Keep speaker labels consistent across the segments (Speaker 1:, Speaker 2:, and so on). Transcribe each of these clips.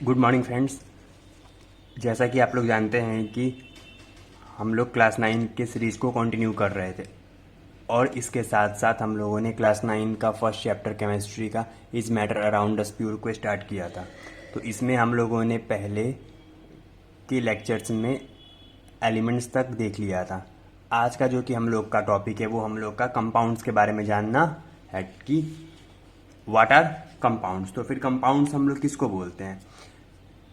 Speaker 1: Good morning friends. जैसा कि आप लोग जानते हैं कि हम लोग क्लास 9 के सीरीज़ को कंटिन्यू कर रहे थे और इसके साथ साथ हम लोगों ने क्लास 9 का फर्स्ट चैप्टर केमिस्ट्री का is matter around us pure को स्टार्ट किया था। तो इसमें हम लोगों ने पहले के लेक्चर्स में एलिमेंट्स तक देख लिया था। आज का जो कि हम लोग का टॉपिक है वो हम लोग का कंपाउंड्स के बारे में जानना है कि व्हाट आर कंपाउंड्स। तो फिर कंपाउंड्स हम लोग किसको बोलते हैं?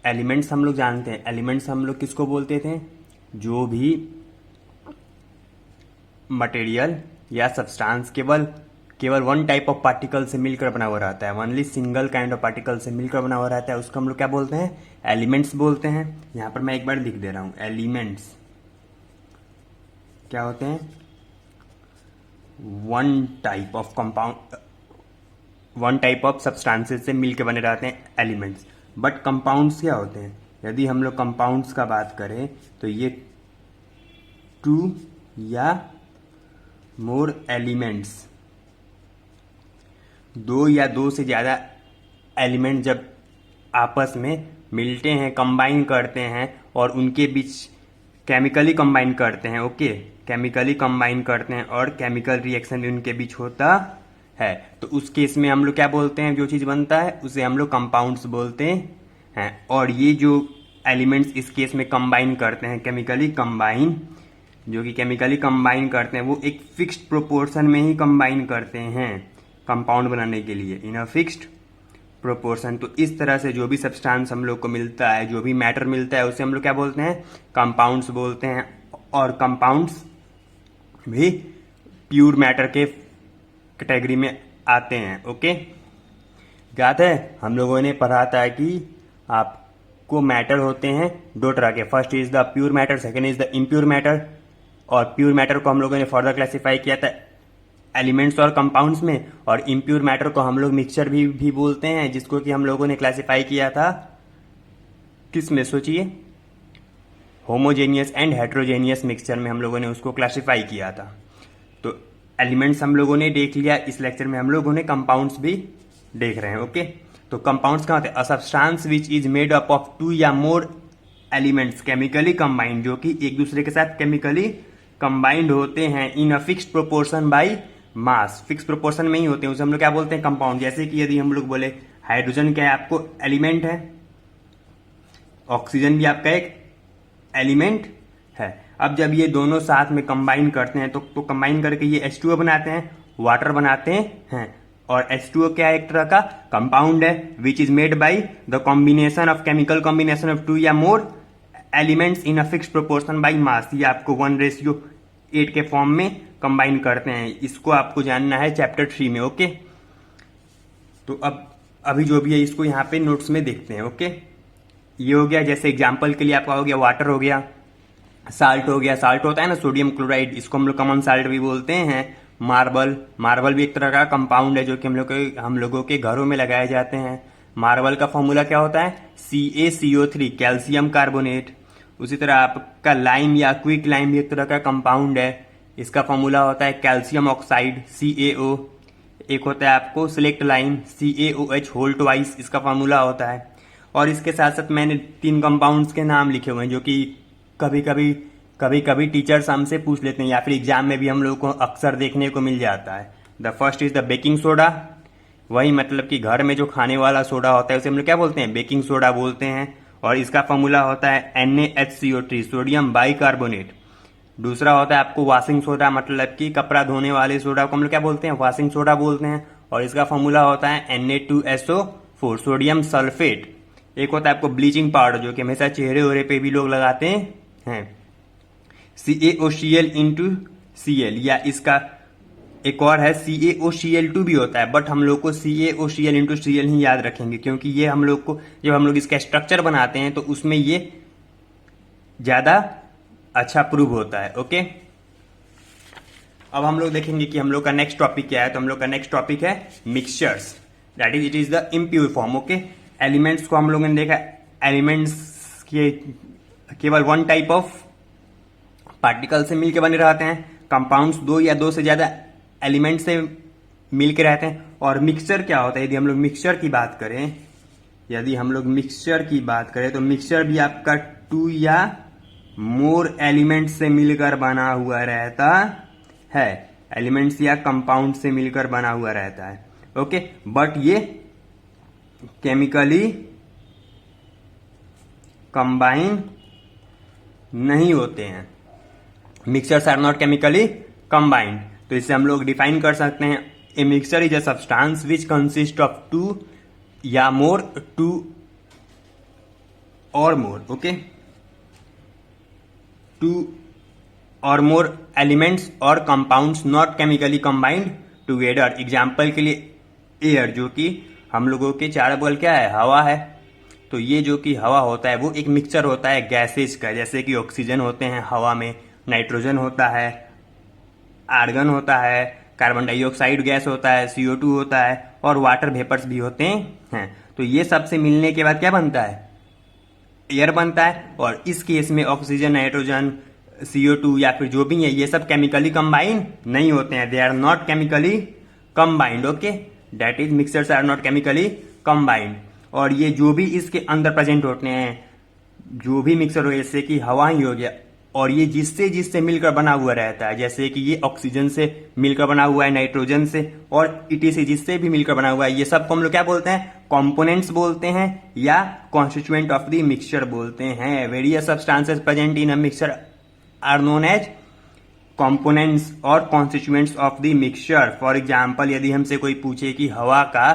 Speaker 1: एलिमेंट्स हम लोग जानते हैं। एलिमेंट्स हम लोग किसको बोलते थे? जो भी मटेरियल या सब्सटेंस केवल वन टाइप ऑफ पार्टिकल से मिलकर बना हुआ रहता है, only single kind of particle से मिलकर बना हुआ रहता है, उसको हम लोग क्या बोलते हैं? एलिमेंट्स बोलते हैं। यहां पर मैं एक बार लिख दे रहा हूं, एलिमेंट्स क्या होते हैं? One type of compound, one type of substances से मिलकर बने रहते हैं एलिमेंट्स। बट कंपाउंड्स क्या होते हैं? यदि हम लोग कंपाउंड्स का बात करें तो ये टू या मोर एलिमेंट्स, दो या दो से ज़्यादा एलिमेंट जब आपस में मिलते हैं, कंबाइन करते हैं और उनके बीच केमिकली कंबाइन करते हैं, ओके, केमिकली कंबाइन करते हैं और केमिकल रिएक्शन भी उनके बीच होता है, तो उस केस में हम लोग क्या बोलते हैं? जो चीज़ बनता है उसे हम लोग कंपाउंड्स बोलते हैं। और ये जो एलिमेंट्स इस केस में कंबाइन करते हैं, केमिकली कंबाइन, जो कि केमिकली कंबाइन करते हैं वो एक फिक्स्ड प्रोपोर्शन में ही कंबाइन करते हैं कंपाउंड बनाने के लिए, इन अ फिक्स्ड प्रोपोर्शन। तो इस तरह से जो भी सब्सटेंस हम लोग को मिलता है, जो भी मैटर मिलता है, उसे हम लोग क्या बोलते हैं? कंपाउंड्स बोलते हैं। और कंपाउंड्स भी प्योर मैटर के कैटेगरी में आते हैं, ओके। याद है हम लोगों ने पढ़ा था कि आपको मैटर होते हैं दो तरह के, first is the pure matter, second is the impure matter. और प्योर मैटर को हम लोगों ने फर्दर क्लासिफाई किया था एलिमेंट्स और कंपाउंड्स में, और इम्प्योर मैटर को हम लोग मिक्सचर भी बोलते हैं, जिसको कि हम लोगों ने क्लासिफाई किया था किस में? सोचिए, होमोजेनियस एंड हेट्रोजेनियस मिक्सचर में हम लोगों ने उसको क्लासिफाई किया था। तो एलिमेंट्स हम लोगों ने देख लिया, इस लेक्चर में हम लोगों ने कंपाउंड्स भी देख रहे हैं, ओके। तो कंपाउंड्स क्या होते हैं? A substance which is made up of two या मोर एलिमेंट्स केमिकली कंबाइंड, जो कि एक दूसरे के साथ केमिकली कंबाइंड होते हैं in a fixed proportion by mass, fix proportion में ही होते हैं, उसे हम लोग क्या बोलते हैं? कंपाउंड। जैसे कि यदि हम लोग बोले हाइड्रोजन क्या है? आपको एलिमेंट है, ऑक्सीजन भी आपका एक एलिमेंट है। अब जब ये दोनों साथ में कंबाइन करते हैं तो कंबाइन करके ये H2O बनाते हैं, वाटर बनाते हैं। और H2O क्या है? एक तरह का कंपाउंड है which is made by the combination of chemical combination of two या more elements in a fixed proportion by mass. ये आपको 1:8 के फॉर्म में कंबाइन करते हैं। इसको आपको जानना है चैप्टर 3 में, ओके। तो अब अभी जो भी है इसको यहाँ पे नोट्स में देखते हैं, ओके। ये हो गया, जैसे एग्जांपल के लिए आपका हो गया वाटर, हो गया साल्ट, हो गया साल्ट होता है ना सोडियम क्लोराइड, इसको हम लोग कॉमन साल्ट भी बोलते हैं। मार्बल भी एक तरह का कंपाउंड है जो कि हम लोगों के घरों में लगाए जाते हैं। मार्बल का फॉर्मूला क्या होता है? CaCO3, calcium carbonate. उसी तरह आपका लाइम या क्विक लाइम भी एक तरह का कंपाउंड है, इसका फॉर्मूला होता है कैल्शियम ऑक्साइड CaO। एक होता है आपको select lime CaOH whole twice, इसका फॉर्मूला होता है। और इसके साथ साथ मैंने 3 कंपाउंड्स के नाम लिखे हुए हैं जो कि कभी कभी टीचर्स हमसे पूछ लेते हैं या फिर एग्जाम में भी हम लोग को अक्सर देखने को मिल जाता है। The first is the baking soda, वही मतलब कि घर में जो खाने वाला सोडा होता है उसे हम लोग क्या बोलते हैं? बेकिंग सोडा बोलते हैं। और इसका फॉर्मूला होता है NaHCO3, सोडियम बाइकार्बोनेट। दूसरा होता है आपको वॉशिंग सोडा, मतलब कि कपड़ा धोने वाले सोडा को हम लोग क्या बोलते हैं? वॉशिंग सोडा बोलते हैं। और इसका फॉर्मूला होता है Na2SO4, सोडियम सल्फेट। एक होता है आपको ब्लीचिंग पाउडर, जो कि हमेशा चेहरे वहरे पे भी लोग लगाते हैं, CaOCl/Cl। या इसका एक और है CaOCl2 भी होता है, बट हम लोग को CaOCl/Cl ही याद रखेंगे, क्योंकि ये हम लोग को जब हम लोग इसका स्ट्रक्चर बनाते हैं तो उसमें ये ज्यादा अच्छा प्रूव होता है, ओके। अब हम लोग देखेंगे कि हम लोग का नेक्स्ट टॉपिक क्या है। तो हम लोग का नेक्स्ट टॉपिक है mixtures, that is it is the impure form, okay. Elements को हम लोगों ने देखा, एलिमेंट्स के केवल वन टाइप ऑफ पार्टिकल से मिलकर बने रहते हैं। कंपाउंड्स दो या दो से ज्यादा एलिमेंट से मिलकर रहते हैं। और मिक्सचर क्या होता है? यदि हम लोग मिक्सचर की बात करें यदि हम लोग मिक्सचर की बात करें तो मिक्सचर भी आपका 2 या मोर एलिमेंट्स से मिलकर बना हुआ रहता है, एलिमेंट्स या कंपाउंड से मिलकर बना हुआ रहता है। ओके, बट ये केमिकली कंबाइन नहीं होते हैं। Mixtures are not chemically combined. तो इसे हम लोग डिफाइन कर सकते हैं, a mixture is a substance which consist of 2 या मोर, 2 और मोर, ओके, 2 और मोर एलिमेंट्स और compounds not chemically combined together. Example के लिए एयर, जो कि हम लोगों के चारों बगल क्या है, हवा है। तो ये जो कि हवा होता है वो एक मिक्सचर होता है गैसेज का, जैसे कि ऑक्सीजन होते हैं हवा में, नाइट्रोजन होता है, आर्गन होता है, कार्बन डाइऑक्साइड गैस होता है, CO2 होता है, और वाटर वेपर्स भी होते हैं। तो ये सब से मिलने के बाद क्या बनता है, एयर बनता है। और इस केस में ऑक्सीजन, नाइट्रोजन, CO2 या फिर जो भी है, ये सब केमिकली कंबाइंड नहीं होते हैं, they are not chemically combined. Okay, that is mixtures are not chemically combined. और ये जो भी इसके अंदर प्रेजेंट होते हैं, जो भी मिक्सर हो, जैसे कि हवा ही हो गया, और ये जिससे जिससे मिलकर बना हुआ रहता है, जैसे कि ये ऑक्सीजन से मिलकर बना हुआ है, नाइट्रोजन से, और ETC जिससे भी मिलकर बना हुआ है, ये सब को हम लोग क्या बोलते हैं, कंपोनेंट्स बोलते हैं या कॉन्स्टिट्यूएंट ऑफ द मिक्सचर बोलते हैं। Various substances present in a mixture are known as components और constituents of the mixture. For example, यदि हमसे कोई पूछे कि हवा का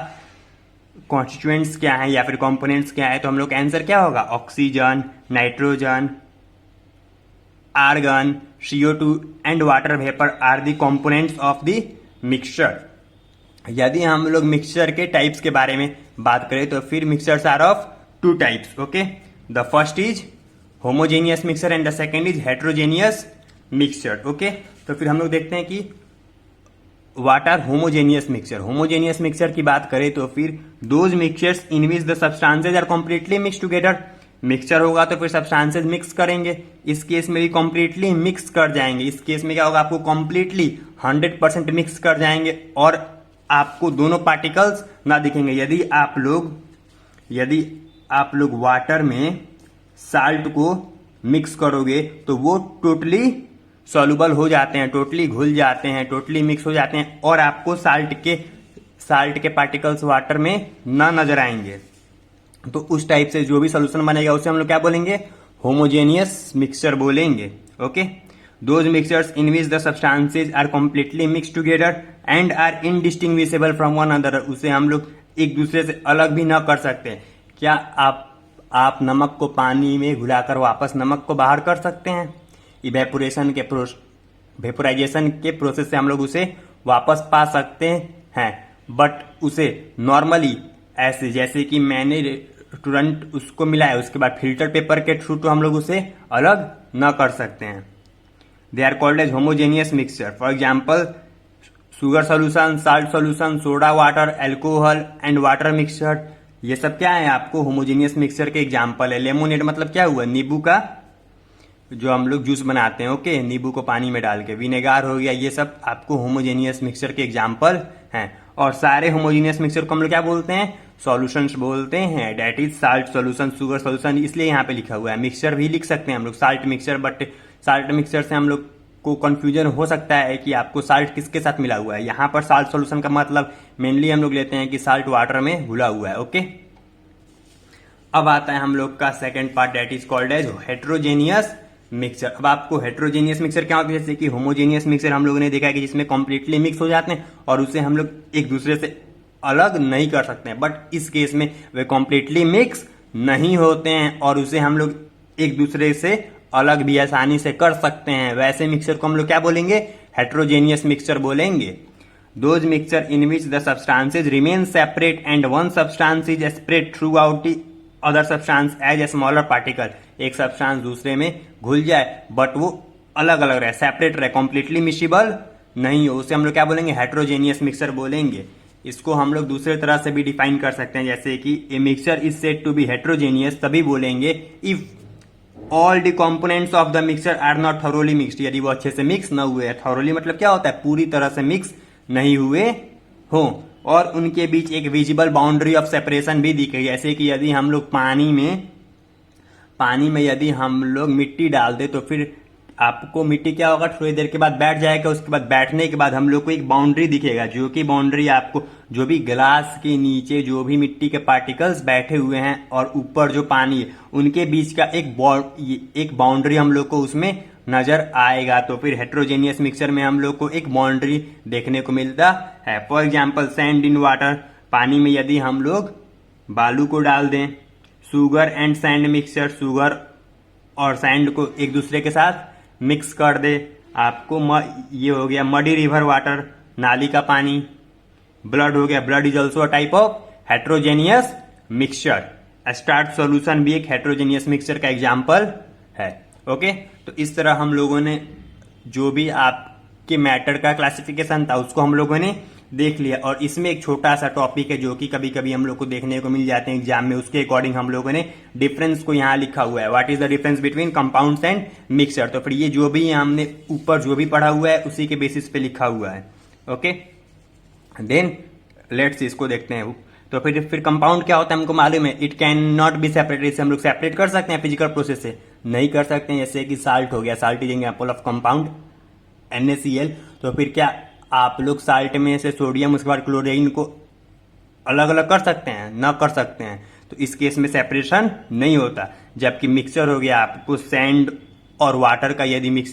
Speaker 1: कॉन्स्टिट्यूएंट्स क्या है या फिर कंपोनेंट्स क्या है, तो हम लोग का आंसर क्या होगा, oxygen, nitrogen, argon, CO2 and water vapour are the components of the mixture. यदि हम लोग मिक्सचर के टाइप्स के बारे में बात करें तो फिर mixtures are of 2 types. Okay, the first is homogeneous mixture and the second is heterogeneous mixture. Okay, तो फिर हम लोग देखते हैं कि what are homogeneous mixture. Homogeneous mixture की बात करें तो फिर those mixtures in which the substances are completely mix together. Mixture होगा तो फिर सब्सटेंसेज मिक्स करेंगे, इस केस में भी कंप्लीटली मिक्स कर जाएंगे। इस केस में क्या होगा, आपको कंप्लीटली 100% मिक्स कर जाएंगे और आपको दोनों पार्टिकल्स ना दिखेंगे। यदि आप लोग वाटर में साल्ट को मिक्स करोगे तो वो टोटली सॉल्युबल हो जाते हैं, टोटली घुल जाते हैं, टोटली मिक्स हो जाते हैं, और आपको साल्ट के पार्टिकल्स वाटर में ना नजर आएंगे। तो उस टाइप से जो भी सोल्यूशन बनेगा उसे हम लोग क्या बोलेंगे, होमोजेनियस मिक्सचर बोलेंगे। Okay, those mixtures in which the substances are completely mix together and are indistinguishable from one another. उसे हम लोग एक दूसरे से अलग भी ना कर सकते। क्या आप नमक को पानी में घुलाकर वापस नमक को बाहर कर सकते हैं? वेपोराइजेशन के प्रोसेस से हम लोग उसे वापस पा सकते हैं, बट उसे नॉर्मली ऐसे, जैसे कि मैंने तुरंत उसको मिलाया, उसके बाद फिल्टर पेपर के थ्रू तो हम लोग उसे अलग न कर सकते हैं। They are called as homogeneous mixture. For example, sugar solution, salt solution, soda water, alcohol and water mixture, ये सब क्या है, आपको होमोजेनियस मिक्सचर के एग्जाम्पल है। लेमोनेड मतलब क्या हुआ, नींबू का जो हम लोग जूस बनाते हैं, ओके, नींबू को पानी में डाल के, विनेगार हो गया, ये सब आपको होमोजेनियस मिक्सचर के एग्जाम्पल हैं। और सारे होमोजेनियस मिक्सचर को हम लोग क्या बोलते हैं, सॉल्यूशंस बोलते हैं। That is salt solution, sugar solution, इसलिए यहाँ पे लिखा हुआ है। मिक्सचर भी लिख सकते हैं हम लोग salt mixture, but salt mixture से हम लोग को कंफ्यूजन हो सकता है कि आपको साल्ट किसके साथ मिला हुआ है। यहाँ पर साल्ट सॉल्यूशन का मतलब मेनली हम लोग लेते हैं कि साल्ट वाटर में घुला हुआ है। ओके, अब आता है हम लोग का second part, that is called as heterogeneous mixture. अब आपको हेट्रोजेनियस मिक्सचर क्या होता है, जैसे कि होमोजेनियस मिक्सचर हम लोगों ने देखा है कि जिसमें कंप्लीटली मिक्स हो जाते हैं और उसे हम लोग एक दूसरे से अलग नहीं कर सकते हैं, बट इस केस में वे कंप्लीटली मिक्स नहीं होते हैं और उसे हम लोग एक दूसरे से अलग भी आसानी से कर सकते हैं। वैसे मिक्सचर को हम लोग क्या बोलेंगे, हेट्रोजेनियस मिक्सचर बोलेंगे। Those mixture in which the substances remain separate and one substance is spread throughout the other substance as a smaller particle. एक सब्सटेंस दूसरे में घुल जाए बट वो अलग अलग रहे, सेपरेट रहे, कंप्लीटली मिक्सिबल नहीं हो, उसे हम लोग क्या बोलेंगे, हेट्रोजेनियस मिक्सचर बोलेंगे। इसको हम लोग दूसरे तरह से भी डिफाइन कर सकते हैं, जैसे कि a mixture is said to be heterogeneous तभी बोलेंगे if all the components of the mixture are not thoroughly mixed, यदि वो अच्छे से मिक्स न हुए। थॉरोली मतलब क्या होता है, पूरी तरह से मिक्स नहीं हुए हो। और उनके बीच एक विजिबल बाउंड्री ऑफ सेपरेशन भी दिखेगी। जैसे कि यदि हम लोग पानी में यदि हम लोग मिट्टी डाल दे तो फिर आपको मिट्टी क्या होगा, थोड़ी देर के बाद बैठ जाएगा। उसके बाद बैठने के बाद हम लोग को एक बाउंड्री दिखेगा, जो कि बाउंड्री आपको जो भी ग्लास के नीचे जो भी मिट्टी के पार्टिकल्स बैठे हुए हैं और ऊपर जो पानी है उनके बीच का एक बाउंड्री हम लोग को उसमें नजर आएगा। तो फिर हेट्रोजेनियस मिक्सचर में हम लोग को एक बाउंड्री देखने को मिलता है। For example sand in water, पानी में यदि हम लोग बालू को डाल दें, sugar and sand mixture, sugar और सैंड को एक दूसरे के साथ मिक्स कर दे, आपको ये हो गया मडी रिवर वाटर, नाली का पानी। ब्लड हो गया, blood is also a type of heterogeneous mixture. Starch solution भी एक हेट्रोजेनियस मिक्सचर का एग्जाम्पल है। ओके, तो इस तरह हम लोगों ने जो भी आपके मैटर का क्लासिफिकेशन था उसको हम लोगों ने देख लिया। और इसमें एक छोटा सा टॉपिक है जो कि कभी कभी हम लोग को देखने को मिल जाते हैं एग्जाम में, उसके अकॉर्डिंग हम लोगों ने डिफरेंस को यहाँ लिखा हुआ है। What is the difference between compounds and mixture. तो फिर ये जो भी हमने ऊपर जो भी पढ़ा हुआ है उसी के बेसिस पे लिखा हुआ है। ओके, देन लेट्स इसको देखते हैं। तो फिर कंपाउंड क्या होता है हमको मालूम है, it can not be separated. इसे हम लोग सेपरेट कर सकते हैं फिजिकल प्रोसेस से? नहीं कर सकते हैं। जैसे कि साल्ट हो गया, salt is example of compound NaCl। तो फिर क्या आप लोग साल्ट में से सोडियम उसके बाद क्लोरीन को अलग अलग कर सकते हैं? ना कर सकते हैं। तो इस केस में सेपरेशन नहीं होता। जबकि मिक्सचर हो गया, आपको सैंड और वाटर का यदि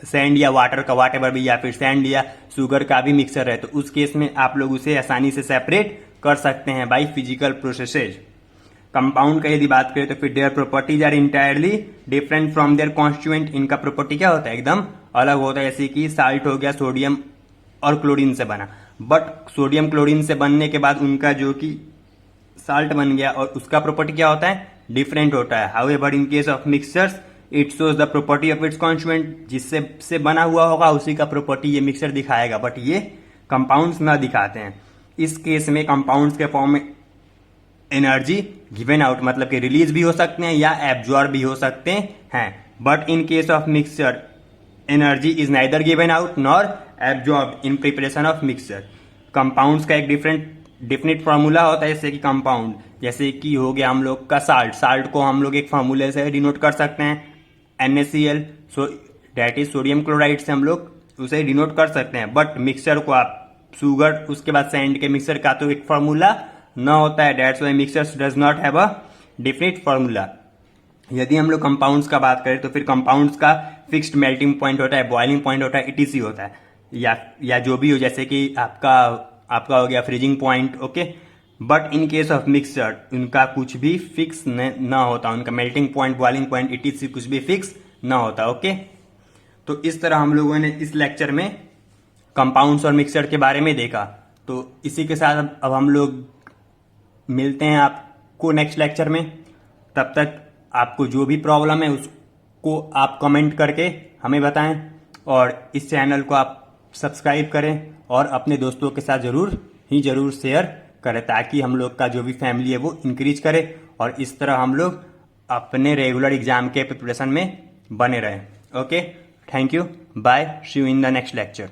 Speaker 1: सैंड या वाटर का वाट एवर भी, या फिर सैंड या शुगर का भी मिक्सचर है, तो उस केस में आप लोग उसे आसानी से सेपरेट कर सकते हैं बाई फिजिकल प्रोसेसेज। कंपाउंड का यदि बात करें तो फिर their properties are entirely different from their constituent. इनका प्रॉपर्टी क्या होता है? एकदम अलग होता है। जैसे कि साल्ट हो गया सोडियम और क्लोरीन से बना, बट सोडियम क्लोरीन से बनने के बाद उनका जो कि साल्ट बन गया और उसका प्रॉपर्टी क्या होता है? डिफरेंट होता है। However in case of mixtures it shows the property of its constituent. जिससे से बना हुआ होगा उसी का प्रॉपर्टी ये मिक्सचर दिखाएगा, बट ये कंपाउंड्स ना दिखाते हैं। इस केस में कंपाउंड्स के फॉर्म में एनर्जी गिवन आउट, मतलब कि रिलीज भी हो सकते हैं या एब्जॉर्ब भी हो सकते हैं। But in case of mixture energy is neither given out nor absorb in preparation of mixture. Compounds का एक डिफरेंट फार्मूला होता है। जैसे कि कंपाउंड, जैसे कि हो गया हम लोग का साल्ट को हम लोग एक फार्मूले से डिनोट कर सकते हैं NaCl, so that is sodium chloride से हम लोग उसे डिनोट कर सकते हैं। बट मिक्सचर को आप शुगर उसके बाद सैंड के मिक्सचर का तो एक फार्मूला न होता है। That's why mixtures does not have a different formula. यदि हम लोग कंपाउंड्स का बात करें तो फिर कंपाउंड्स का फिक्स्ड मेल्टिंग पॉइंट होता है, बॉइलिंग पॉइंट होता है, ETC होता है, या जो भी हो, जैसे कि आपका हो गया freezing point. Okay, but in case of mixture उनका कुछ भी फिक्स न होता, उनका melting point, boiling point, ETC कुछ भी फिक्स न होता। ओके, तो इस तरह हम लोगों ने इस लेक्चर में कंपाउंड्स और मिक्सचर के बारे में देखा। तो इसी के साथ अब हम लोग मिलते हैं आपको नेक्स्ट लेक्चर में। तब तक आपको जो भी प्रॉब्लम है उसको आप कमेंट करके हमें बताएं, और इस चैनल को आप सब्सक्राइब करें और अपने दोस्तों के साथ जरूर शेयर करें, ताकि हम लोग का जो भी फैमिली है वो इंक्रीज करे और इस तरह हम लोग अपने रेगुलर एग्जाम के प्रिपरेशन में बने रहें। Okay, thank you, bye, see you in the next lecture.